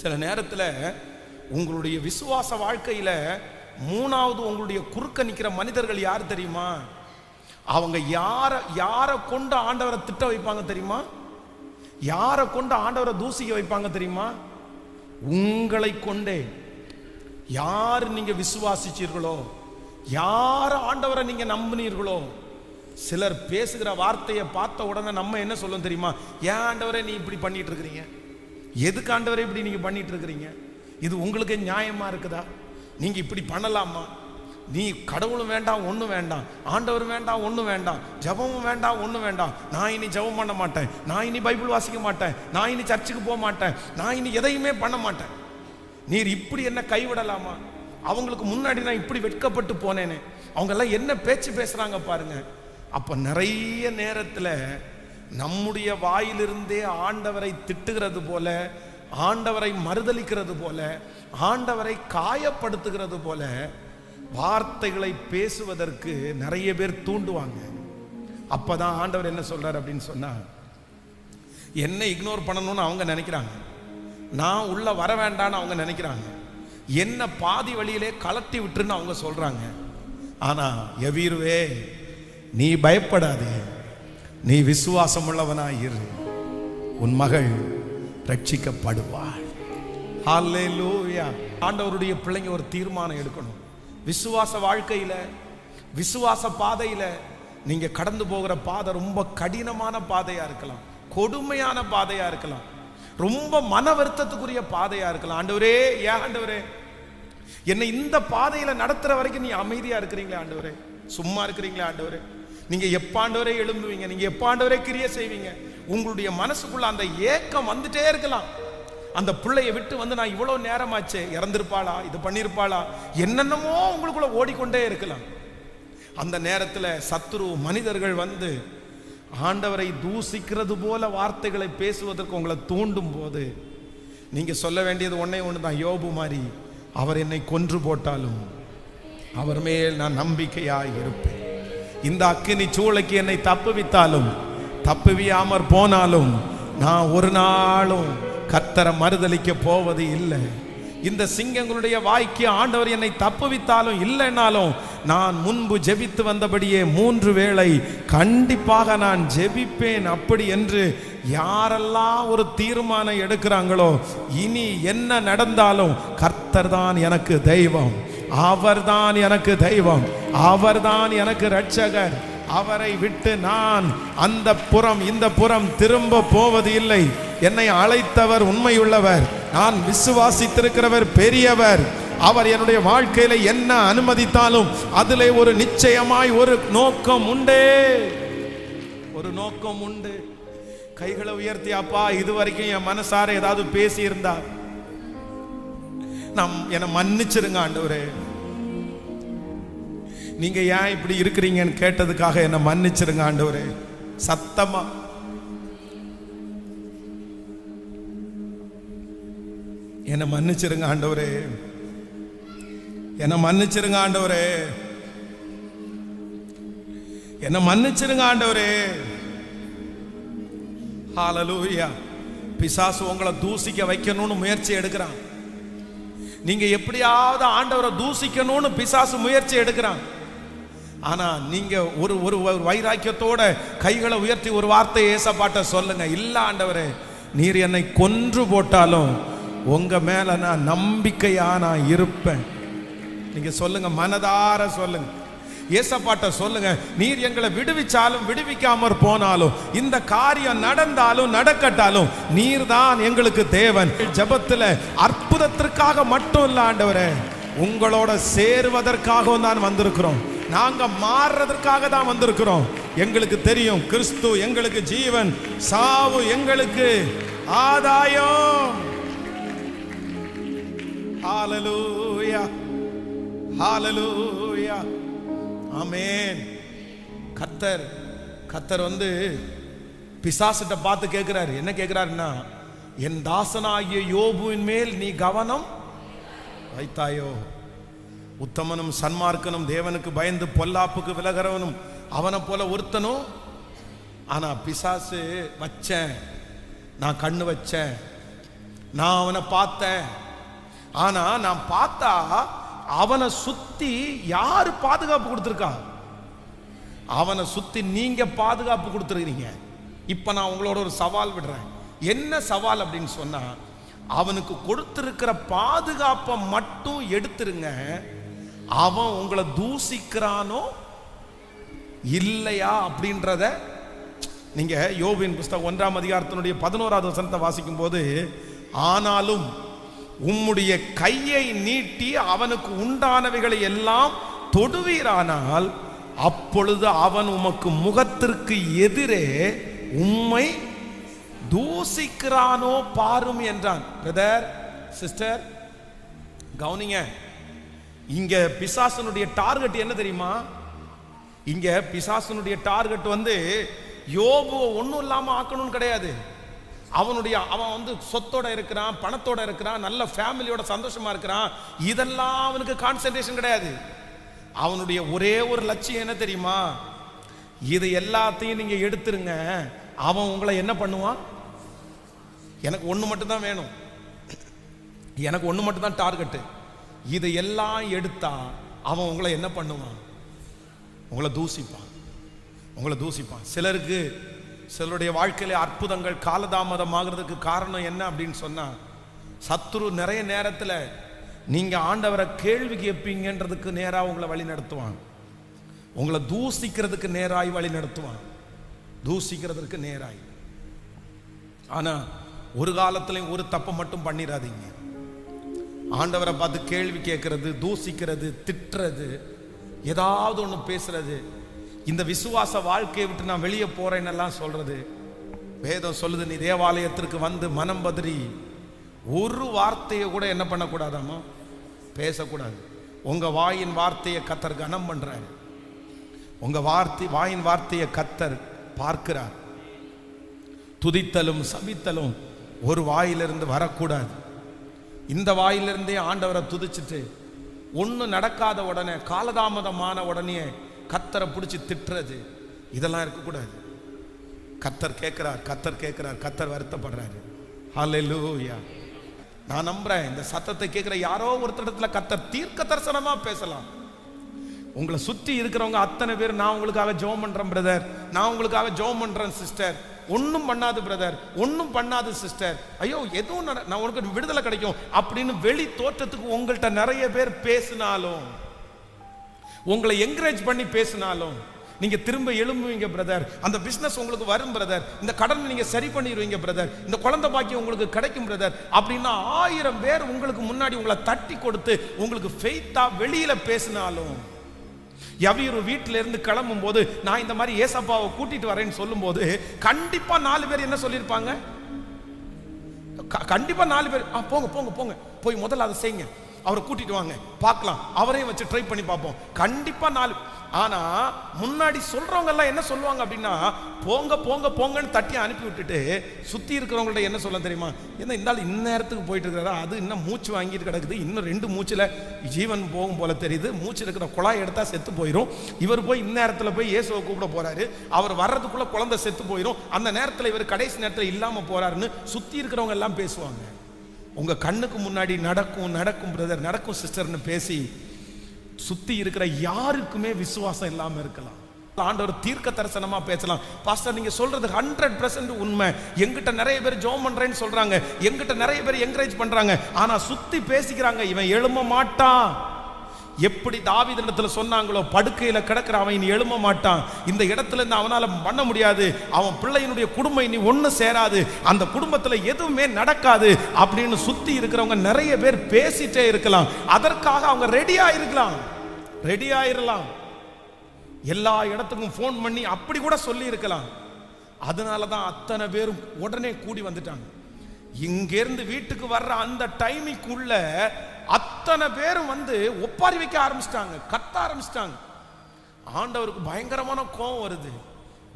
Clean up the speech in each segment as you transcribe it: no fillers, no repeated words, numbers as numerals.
சில நேரத்தில் உங்களுடைய விசுவாச வாழ்க்கையில் மூணாவது உங்களுடைய குறுக்க நிற்கிற மனிதர்கள் யார் தெரியுமா? அவங்க யாரை கொண்டு ஆண்டவரை திட்ட வைப்பாங்க தெரியுமா? யாரை கொண்டு ஆண்டவரை தூசிக்க வைப்பாங்க தெரியுமா? உங்களை கொண்டே. யார் நீங்க விசுவாசிச்சீர்களோ, யார் ஆண்டவரை நீங்க நம்பினீர்களோ, சிலர் பேசுகிற வார்த்தையை பார்த்த உடனே நம்ம என்ன சொல்லும் தெரியுமா? ஏன் ஆண்டவரை நீ இப்படி பண்ணிட்டு இருக்கிறீங்க? எதுக்கு ஆண்டவரை இப்படி நீங்க பண்ணிட்டு இருக்கிறீங்க? இது உங்களுக்கு நியாயமா இருக்குதா? நீங்க இப்படி பண்ணலாமா? நீ கடவுளும் வேண்டாம், ஒன்றும் வேண்டாம், ஆண்டவர் வேண்டாம், ஒன்றும் வேண்டாம், ஜபமும் வேண்டாம், ஒன்றும் வேண்டாம், நான் இனி ஜபம் பண்ண மாட்டேன், நான் இனி பைபிள் வாசிக்க மாட்டேன், நான் இனி சர்ச்சுக்கு போக மாட்டேன், நான் இனி எதையுமே பண்ண மாட்டேன். நீர் இப்படி என்ன கைவிடலாமா? அவங்களுக்கு முன்னாடி நான் இப்படி வெட்கப்பட்டு போனேனே, அவங்க எல்லாம் என்ன பேச்சு பேசுறாங்க பாருங்க. அப்ப நிறைய நேரத்தில் நம்முடைய வாயிலிருந்தே ஆண்டவரை திட்டுகிறது போல, ஆண்டவரை மறுதலிக்கிறது போல, ஆண்டவரை காயப்படுத்துகிறது போல வார்த்தைகளை பேசுவதற்கு நிறைய பேர் தூண்டுவாங்க. அப்பதான் ஆண்டவர் என்ன சொல்றார் அப்படின்னு சொன்னா, என்ன இக்னோர் பண்ணணும்னு அவங்க நினைக்கிறாங்க, நான் உள்ள வர வேண்டான்னு அவங்க நினைக்கிறாங்க, என்ன பாதி வழியிலே கலட்டி விட்டுருன்னு அவங்க சொல்றாங்க. ஆனா எவீருவே, நீ பயப்படாதே, நீ விசுவாசம் உள்ளவனாய் இரு, உன் மகள் ரட்சிக்கப்படுவாள். ஹல்லேலூயா. ஆண்டவருடைய பிள்ளைங்க ஒரு தீர்மானம் எடுக்கணும். விசுவாச வாழ்க்கையில, விசுவாச பாதையில நீங்க கடந்து போகிற பாதை ரொம்ப கடினமான பாதையா இருக்கலாம், கொடுமையான பாதையா இருக்கலாம், ரொம்ப மன வருத்தத்துக்குரிய பாதையா இருக்கலாம். ஆண்டவரே, ஏன் ஆண்டவரே என்னை இந்த பாதையில நடத்துற வரைக்கும் நீ அமைதியா இருக்கிறீங்களே ஆண்டவரே, சும்மா இருக்கிறீங்களே ஆண்டவரே, நீங்க எப்ப ஆண்டவரே எழும்புவீங்க, நீங்க எப்ப ஆண்டவரே கிரியை செய்வீங்க? உங்களுடைய மனசுக்குள்ள அந்த ஏக்கம் வந்துட்டே இருக்கலாம். அந்த பிள்ளையை விட்டு வந்து நான் இவ்வளவு நேரமாச்சே, இறந்திருப்பாளா, இது பண்ணிருப்பாளா, என்னென்னமோ உங்களுக்குள்ள ஓடிக்கொண்டே இருக்கலாம். அந்த நேரத்தில் சத்துரு மனிதர்கள் வந்து ஆண்டவரை தூசிக்கிறது போல வார்த்தைகளை பேசுவதற்கு உங்களை தூண்டும் போது நீங்க சொல்ல வேண்டியது ஒன்னே ஒண்ணுதான். யோபு மாதிரி, அவர் என்னை கொன்று போட்டாலும் அவர் மேல் நான் நம்பிக்கையாய் இருப்பேன். இந்த அக்கினி சூளைக்கு என்னை தப்புவித்தாலும், தப்புவியாமற் போனாலும் நான் ஒரு நாளும் கர்த்தரை மறுதலிக்க போவது இல்லை. இந்த சிங்கங்களுடைய வாய்க்கு ஆண்டவர் என்னை தப்புவித்தாலும் இல்லைனாலும் நான் முன்பு ஜெபித்து வந்தபடியே 3 வேளை கண்டிப்பாக நான் ஜெபிப்பேன். அப்படி என்று யாரெல்லாம் ஒரு தீர்மானம் எடுக்கிறாங்களோ, இனி என்ன நடந்தாலும் கர்த்தர் தான் எனக்கு தெய்வம், அவர்தான் எனக்கு தெய்வம், அவர்தான் எனக்கு இரட்சகர், அவரை விட்டு நான் அந்த புறம் இந்த புறம் திரும்ப போவது இல்லை. என்னை அழைத்தவர் உண்மையுள்ளவர், நான் விசுவாசித்திருக்கிறவர் பெரியவர், அவர் என்னுடைய வாழ்க்கையில என்ன அனுமதித்தாலும் அதிலே ஒரு நிச்சயமாய் ஒரு நோக்கம் உண்டு, ஒரு நோக்கம் உண்டு. கைகளை உயர்த்தி, அப்பா இதுவரைக்கும் என் மனசார ஏதாவது பேசி இருந்தா என்னை மன்னிச்சிருங்க ஆண்டவரே, நீங்க ஏன் இப்படி இருக்கிறீங்கன்னு கேட்டதுக்காக என்ன மன்னிச்சிருங்க ஆண்டவரே. சத்தமா என்ன மன்னிச்சிருங்க ஆண்டவரே, என்ன மன்னிச்சிருங்க ஆண்டவரே, என்ன மன்னிச்சிருங்க ஆண்டவரே. ஹல்லேலூயா. பிசாசு உங்களை தூசிக்க வைக்கணும்னு முயற்சி எடுக்கிறான். நீங்க எப்படியாவது ஆண்டவரை தூசிக்கணும்னு பிசாசு முயற்சி எடுக்கிறான். ஆனா நீங்க ஒரு ஒரு வைராக்கியத்தோட கைகளை உயர்த்தி ஒரு வார்த்தை ஏசப்பாட்ட சொல்லுங்க, இல்ல ஆண்டவரே, நீர் என்னை கொன்று போட்டாலும் உங்க மேல நான் நம்பிக்கையா நான் இருப்பேன். நீங்க சொல்லுங்க, மனதார சொல்லுங்க, ஏசப்பாட்ட சொல்லுங்க, நீர் எங்களை விடுவிச்சாலும் விடுவிக்காமற் போனாலும், இந்த காரியம் நடந்தாலும் நடக்கட்டாலும் நீர் தான் எங்களுக்கு தேவன். ஜெபத்துல அற்புதத்திற்காக மட்டும் இல்ல ஆண்டவரே, உங்களோட சேருவதற்காகவும் தான் வந்திருக்கிறோம், நாங்க மாறுறதற்காக தான் வந்திருக்கிறோம். எங்களுக்கு தெரியும் கிறிஸ்து எங்களுக்கு ஜீவன், சாவு எங்களுக்கு ஆதாயம். ஹல்லேலூயா, ஹல்லேலூயா, ஆமென். கர்த்தர் வந்து பிசாசிட்ட பார்த்து கேட்கிறாரு. என்ன கேட்கிறாருன்னா, என் தாசனாகிய யோபுவின் மேல் நீ கவனம் வைத்தாயோ? உத்தமனும் சன்மார்க்கனும் தேவனுக்கு பயந்து பொல்லாப்புக்கு விலகிறவனும் அவனை போல ஒருத்தனும். ஆனா பிசாசு வச்சேன், நான் கண்ணு வச்சேன், நான் அவனை பார்த்தேன். ஆனா நான் பார்த்தா அவனை சுத்தி யாரு பாதுகாப்பு கொடுத்திருக்கா? அவனை சுத்தி நீங்க பாதுகாப்பு கொடுத்துருக்கீங்க. இப்ப நான் உங்களோட ஒரு சவால் விடுறேன். என்ன சவால் அப்படின்னு சொன்னா, அவனுக்கு கொடுத்திருக்கிற பாதுகாப்பை மட்டும் எடுத்துருங்க. அவன் உங்களை தூசிக்கிறானோ இல்லையா அப்படின்றத நீங்க யோபின் புஸ்தகம் 1ஆம் அதிகாரத்தினுடைய 11வது வசனத்தை வாசிக்கும் போது, ஆனாலும் உம்முடைய கையை நீட்டி அவனுக்கு உண்டானவைகளை எல்லாம் தொடுவீரானால் அப்பொழுது அவன் உமக்கு முகத்திற்கு எதிரே உம்மை தூசிக்கிறானோ பாரும் என்றான். பிரதர், சிஸ்டர், கவனிங்க. இங்க பிசாசனுடைய டார்கெட் என்ன தெரியுமா? இங்க பிசாசனுடைய டார்கெட் யோபு ஒன்றும் இல்லாம ஆக்கணும்னு கிடையாது. அவன் சொத்தோட இருக்கிறான், பணத்தோட இருக்கிறான், நல்ல ஃபேமிலியோட சந்தோஷமா இருக்கிறான். இதெல்லாம் அவனுக்கு கான்சென்ட்ரேஷன் கிடையாது. அவனுடைய ஒரே ஒரு லட்சியம் என்ன தெரியுமா? இது எல்லாத்தையும் நீங்க எடுத்துருங்க. அவன் உங்களை என்ன பண்ணுவான்? எனக்கு ஒண்ணு மட்டும் தான் வேணும், எனக்கு ஒண்ணு மட்டும் தான் டார்கெட். இதை எல்லாம் எடுத்தா அவன் உங்களை என்ன பண்ணுவான்? உங்களை தூசிப்பான், உங்களை தூசிப்பான். சிலருடைய வாழ்க்கையில அற்புதங்கள் காலதாமதம் ஆகிறதுக்கு காரணம் என்ன அப்படின்னு சொன்னா, சத்துரு நிறைய நேரத்துல நீங்க ஆண்டவரை கேள்வி கேட்பீங்கன்றதுக்கு நேரா உங்களை வழி நடத்துவான். உங்களை தூசிக்கிறதுக்கு நேராய் வழி நடத்துவான், தூசிக்கிறதுக்கு நேராய். ஆனா ஒரு காலத்திலையும் ஒரு தப்பை மட்டும் பண்ணிடாதீங்க. ஆண்டவரை பார்த்து கேள்வி கேட்கறது, தூசிக்கிறது, திட்டுறது, ஏதாவது ஒன்று பேசுறது, இந்த விசுவாச வாழ்க்கையை விட்டு நான் வெளியே போறேன்னெல்லாம் சொல்றது. வேதம் சொல்லுது, நீ தேவாலயத்திற்கு வந்து மனம் பதறி ஒரு வார்த்தையை கூட என்ன பண்ணக்கூடாதாமா? பேசக்கூடாது. உங்க வாயின் வார்த்தையை கத்தர் கனம் பண்றாரு. உங்க வாயின் வார்த்தையை கத்தர் பார்க்கிறார். துதித்தலும் சபித்தலும் ஒரு வாயிலிருந்து வரக்கூடாது. இந்த வாயிலிருந்தே ஆண்டவரை துதிச்சுட்டு ஒண்ணு நடக்காத உடனே, காலதாமதமான உடனே கத்தரை பிடிச்சி திட்டுறது, இதெல்லாம் இருக்கக்கூடாது. கத்தர் கேட்கிறார், கத்தர் கேட்கிறார், கத்தர் வருத்தப்படுறாரு. ஹல்லேலூயா. நான் நம்புறேன், இந்த சத்தத்தை கேட்கிற யாரோ ஒருத்தரிடத்துல கத்தர் தீர்க்க தரிசனமா பேசலாம். உங்களை சுத்தி இருக்கிறவங்க அத்தனை பேர், நான் உங்களுக்காக ஜெபம் பண்றேன் பிரதர், நான் உங்களுக்காக ஜெபம் பண்றேன் சிஸ்டர், ஒன்னும் பண்ணாது பிரதர், ஒன்னும் பண்ணாது சிஸ்டர், ஐயோ எதுவும் நான் உனக்கு விடுதலை கிடைக்கும் அப்படின்னு வெளி தோற்றத்துக்கு உங்கள்கிட்ட நிறைய பேர் பேசினாலும், உங்களை என்கரேஜ் பண்ணி பேசினாலும், நீங்க திரும்ப எழும்புவீங்க பிரதர், அந்த பிசினஸ் உங்களுக்கு வரும் பிரதர், இந்த கடன் நீங்க சரி பண்ணிடுவீங்க பிரதர், இந்த குழந்தை பாக்கியம் உங்களுக்கு கிடைக்கும் பிரதர் அப்படின்னா 1000 பேர் உங்களுக்கு முன்னாடி உங்களை தட்டி கொடுத்து உங்களுக்கு ஃபெய்த்தா வெளியில பேசினாலும், எவ்வளவு வீட்டில இருந்து கிளம்பும் போது நான் இந்த மாதிரி ஏசப்பாவை கூட்டிட்டு வரேன்னு சொல்லும் போது கண்டிப்பா 4 பேர் என்ன சொல்லியிருப்பாங்க? கண்டிப்பா 4 பேர் போங்க போங்க போங்க, போய் முதல்ல அதை செய்யுங்க, அவரை கூட்டிட்டு வாங்க, பார்க்கலாம், அவரையும் வச்சு ட்ரை பண்ணி பார்ப்போம். கண்டிப்பா 4. ஆனா முன்னாடி சொல்றவங்க எல்லாம் என்ன சொல்லுவாங்க அப்படின்னா, போங்க போங்க போங்கன்னு தட்டி அனுப்பி விட்டுட்டு சுத்தி இருக்கிறவங்கள்ட்ட என்ன சொல்ல தெரியுமா? என்ன இருந்தாலும் இந்நேரத்துக்கு போயிட்டு இருக்கிறா, அது இன்னும் மூச்சு வாங்கிட்டு கிடக்குது, இன்னும் 2 மூச்சுல ஜீவன் போகும் போல தெரியுது, மூச்சு இருக்கிற குழாய் எடுத்தா செத்து போயிடும், இவர் போய் இந்நேரத்துல போய் இயேசுவை கூப்பிட போறாரு, அவர் வர்றதுக்குள்ள குழந்தை செத்து போயிடும், அந்த நேரத்துல இவர் கடைசி நேரத்துல இல்லாம போறாருன்னு சுத்தி இருக்கிறவங்க எல்லாம் பேசுவாங்க. உங்க கண்ணுக்கு முன்னாடி நடக்கும் நடக்கும் பிரதர், நடக்கும் சிஸ்டர்னு பேசி சுத்தி இருக்கிற யாருக்குமே விசுவாசம் இல்லாம இருக்கலாம். ஆண்டவர் தீர்க்க தரிசனமா பேசலாம். பாஸ்டர் நீங்க சொல்றது 100% உண்மை, எங்கிட்ட நிறைய பேர் ஜெபம் பண்றேன்னு சொல்றாங்க, எங்கிட்ட நிறைய பேர் என்கரேஜ் பண்றாங்க, ஆனா சுத்தி பேசிக்கிறாங்க, இவன் எழும்ப மாட்டான். எப்படி தாவீதிடத்துல சொன்னாங்களோ, படுக்கையில கிடக்கிற அவன் இனி எழும்ப மாட்டான், இந்த இடத்துல இருந்து அவனால பண்ண முடியாது, அவன் பிள்ளையினுடைய குடும்பம் இனி ஒண்ணு சேராது, அந்த குடும்பத்துல எதுவுமே நடக்காது அப்படின்னு சுத்தி இருக்கிறவங்க நிறைய பேர் பேசிட்டே இருக்கலாம். அதற்காக அவங்க ரெடியா இருக்கலாம், ரெடியா இருக்கலாம், எல்லா இடத்துக்கும் போன் பண்ணி அப்படி கூட சொல்லி இருக்கலாம். அதனாலதான் அத்தனை பேரும் உடனே கூடி வந்துட்டாங்க. இங்கிருந்து வீட்டுக்கு வர்ற அந்த டைமிங்குள்ள அத்தனை பேரும் ஒப்பாரி வைக்க ஆரம்பிச்சிட்டாங்க, கத்த ஆரம்பிச்சிட்டாங்க. ஆண்டவருக்கு பயங்கரமான கோபம் வருது.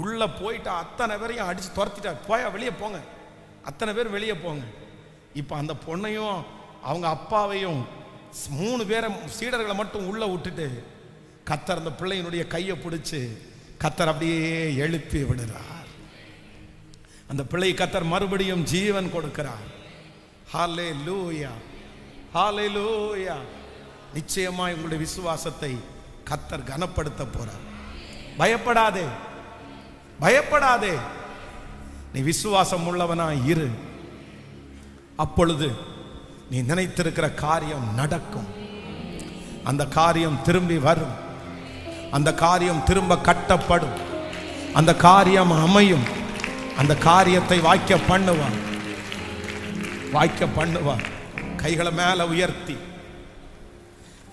உள்ள போயிட்டு அத்தனை பேரையும் அடிச்சு துரத்திட்டார், போயா வெளியே போங்க, அத்தனை பேர் வெளியே போங்க. இப்ப அந்த பொண்ணையும் அவங்க அப்பாவையும் 3 பேரை சீடர்களை மட்டும் உள்ள விட்டுட்டு கத்தர் அந்த பிள்ளையினுடைய கையை பிடிச்சு கத்தர் அப்படியே எழுப்பி விடுறார். அந்த பிள்ளை கத்தர் மறுபடியும் ஜீவன் கொடுக்கிறார். ஹல்லேலூயா, ஹல்லேலூயா. நிச்சயமாய் உங்களுடைய விசுவாசத்தை கர்த்தர் கனப்படுத்த போறார். பயப்படாதே, பயப்படாதே. நீ விசுவாசம் உள்ளவனா இரு. அப்பொழுது நீ நினைத்திருக்கிற காரியம் நடக்கும். அந்த காரியம் திரும்பி வரும். அந்த காரியம் திரும்ப கட்டப்படும். அந்த காரியம் அமையும். அந்த காரியத்தை வாய்க்க பண்ணுவான், வாய்க்க பண்ணுவான். கைகளை மேல உயர்த்தி,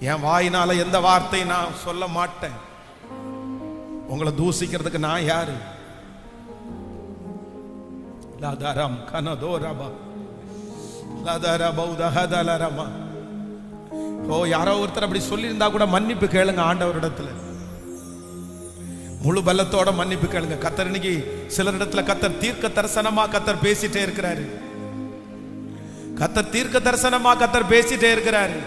என் வாயினால எந்த வார்த்தை நான் சொல்ல மாட்டேன். உங்களை தூசிக்கிறதுக்கு நான் யாரு? லதரம் கனதோரபா லதரபௌதஹதலரமா. ஓ, யாரோ ஒருத்தர் அப்படி சொல்லியிருந்தா கூட மன்னிப்பு கேளுங்க ஆண்டவரிடத்துல. முழு பலத்தோட மன்னிப்பு கேளுங்க. கர்த்தர் இன்னைக்கு சிலரிடத்துல கர்த்தர் தீர்க்க தரிசனமா கர்த்தர் பேசிட்டே இருக்கிறாரு. கர்த்தர் தீர்க்க தரிசனமா கர்த்தர் பேசிட்டே இருக்கிறாரு.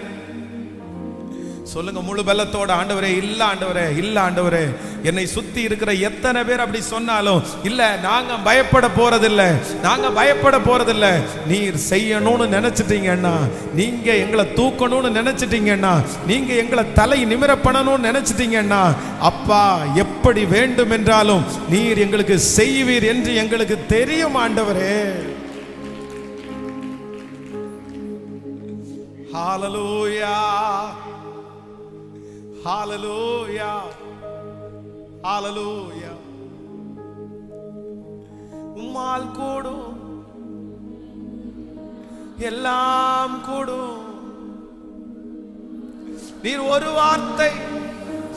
சொல்லுங்க முழு பலத்தோட, ஆண்டவரே இல்ல ஆண்டவரே, இல்ல ஆண்டவரே. என்னை சுத்தி இருக்கிற எத்தனை பேர் அப்படி சொன்னாலும் இல்ல, நாங்க பயப்பட போறதில்ல, நாங்க பயப்பட போறதில்ல. நீர் செய்யணும்னு நினைச்சிட்டீங்கன்னா, நீங்க எங்களை தூக்கணும்னு நினைச்சிட்டீங்கன்னா, நீங்க எங்களை தலை நிமிர பண்ணணும்னு நினைச்சிட்டீங்கன்னா, அப்பா எப்படி வேண்டும் என்றாலும் நீர் எங்களுக்கு செய்வீர் என்று எங்களுக்கு தெரியும் ஆண்டவரே. ஹல்லேலூயா, ஹல்லேலூயா, ஹல்லேலூயா. உம்மால் கூடும், எல்லாம் கூடும். நீர் ஒரு வார்த்தை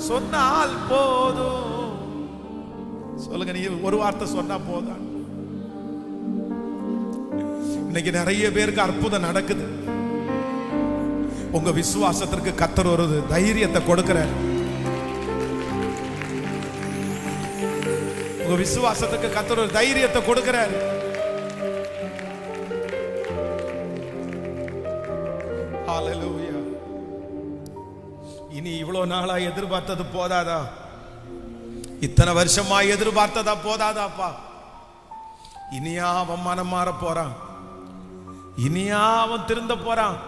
சொன்னால் போதும். சொல்லுங்க, நீர் ஒரு வார்த்தை சொன்னா போதும். இன்னைக்கு நிறைய பேருக்கு அற்புதம் நடக்குது. உங்க விசுவாசத்திற்கு கர்த்தர் ஒரு தைரியத்தை கொடுக்கிறார். உங்க விசுவாசத்துக்கு கர்த்தர் ஒரு தைரியத்தை கொடுக்கிறார். ஹல்லேலூயா. இனி இவ்வளவு நாளா எதிர்பார்த்தது போதாதா? இத்தனை வருஷமா எதிர்பார்த்ததா போதாதாப்பா? இனியா அவன் மனம் மாற போறான்? இனியா அவன் திருந்த போறான்?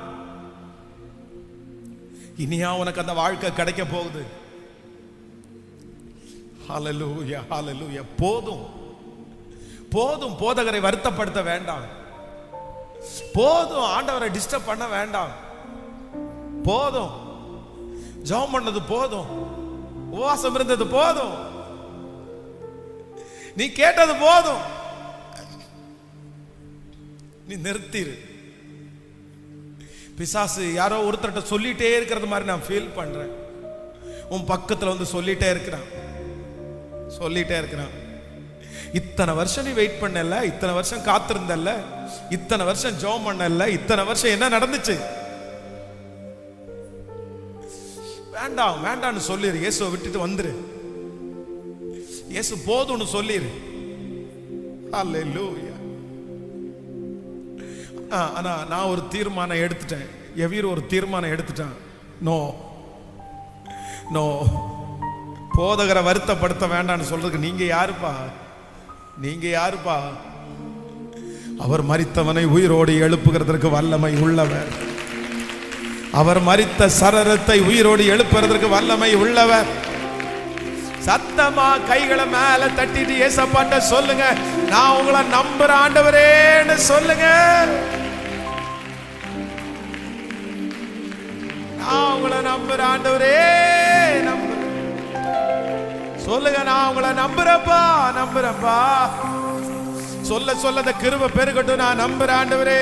இனியா உனக்கு அந்த வாழ்க்கை கிடைக்க போகுது? ஹல்லேலூயா, ஹல்லேலூயா. போதும், போதும். போதகரை வருத்தப்படுத்த வேண்டாம். போதும், ஆண்டவரை டிஸ்டர்ப் பண்ண வேண்டாம். போதும், ஜெபம் பண்ணது போதும், உபவாசம் இருந்தது போதும், நீ கேட்டது போதும். நீ நிறுத்திரு. பிசாசு யாரோ ஒருத்தர்கிட்ட சொல்லிட்டே இருக்கிறது மாதிரி நான் ஃபீல் பண்றேன். உன் பக்கத்துல வந்து சொல்லிட்டே இருக்கிறான், சொல்லிட்டே இருக்கிறான். இத்தனை வருஷம் நீ வெயிட் பண்ணல, இத்தனை வருஷம் காத்திருந்தல்ல, இத்தனை வருஷம் ஜெபம் பண்ணல, இத்தனை வருஷம் என்ன நடந்துச்சு? வேண்டாம் வேண்டாம்னு சொல்லிரு. இயேசுவை விட்டுட்டு வந்துரு. இயேசு போதும்னு சொல்லிரு. ஹல்லேலூயா. ஆனா நான் ஒரு தீர்மானம் எடுத்துட்டேன். எவீர் ஒரு தீர்மானம் எடுத்துட்டான். நோ நோ, போதகரை வருத்தப்படுத்த வேண்டாம்னு சொல்றதுக்கு நீங்க யாருப்பா? நீங்க யாருப்பா? அவர் மரித்தவனை உயிரோடு எழுப்புகிறதற்கு வல்லமை உள்ளவர். அவர் மரித்த சரீரத்தை உயிரோடு எழுப்புறதற்கு வல்லமை உள்ளவர். சத்தமா கைகளை மேல தட்டிட்டு ஏசப்பாட்ட சொல்லுங்க, நான் உங்களை நம்புற ஆண்டவரேன்னு சொல்லுங்க. நான் உங்களை நம்புற ஆண்டவரே, சொல்லுங்க, நான் உங்களை நம்புறப்பா, நம்புறப்பா. சொல்ல சொல்ல அந்த கிருபை பெருகட்டும். நான் நம்புற ஆண்டவரே,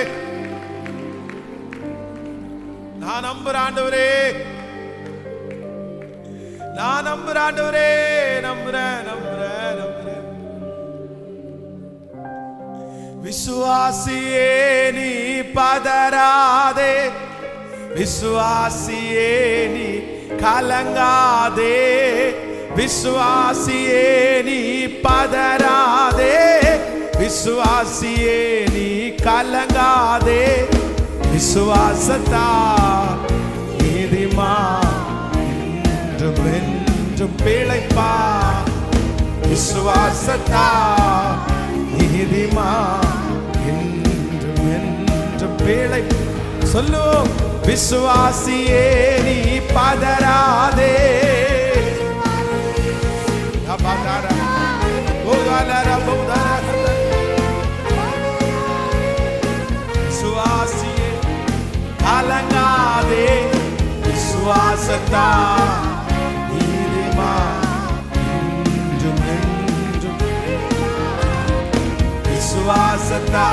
நான் நம்புற ஆண்டவரே, நான் நம்புற ஆண்டவரே, நம்புறேன் நம்புறேன் நம்புறேன். விசுவாசியே நீ பதறாதே, விசுவாசியே நீ கலங்காதே, விசுவாசியே நீ பதறாதே, விசுவாசியே நீ கலங்காதே. விசுவாசத்தால் நீதிமான் என்றும் என்றும் பிழைப்பான். விசுவாசத்தால் நீதிமான் என்றும் என்றும் வேளை சொல்லு. விசுவாசியே நீ பதறாதே. விசுவாசியே கலங்காதே. விசுவாசத்தா நீதிமா என்றும் என்றும். விசுவாசத்தா